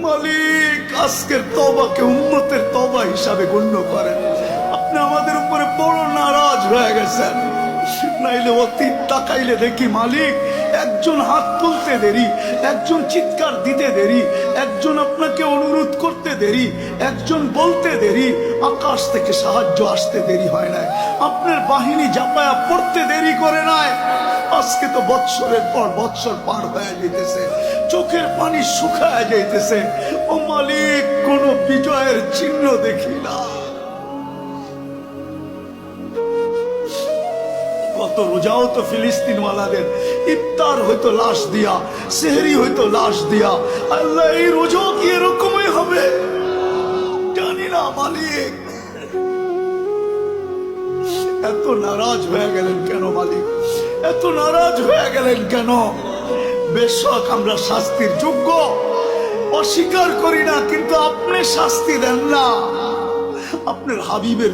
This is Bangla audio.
মালিক আজকের তওবাকে উম্মতের তওবা হিসাবে গণ্য করেন। আপনি আমাদের উপরে বড় নারাজ হয়ে গেছেন। নাইলে অতীত তাকাইলে দেখি মালিক একজন হাত তুলতে দেরি, একজন চিৎকার দিতে দেরি, একজন আপনাকে অনুরোধ করতে দেরি, একজন বলতে দেরি, আকাশ থেকে সাহায্য আসতে দেরি হয় নাই, আপনার বাহিনী জাপায়া পড়তে দেরি করে নাই। আজকে তো বৎসরের পর বৎসর পার হয়ে যাইতেছে, চোখের পানি শুকায় যাইতেছে। ও মালিক কোন বিজয়ের চিহ্ন দেখি না। কত রোজাও তো ফিলিস্তিন ওয়ালাদের ইফতার হয়তো লাশ দিয়া, সেহরি হয়তো লাশ দিয়া। আল্লাহ এই রোজাও কি এরকমই হবে জানি না মালিক। এত নারাজ হয়ে গেলেন কেন মালিক? এত নারাজ হয়ে গেলেন কেন? বেশক আমরা শাস্তির যোগ্য, অস্বীকার করি না, কিন্তু আপনি শাস্তি দেন না। আপনার হাবিবের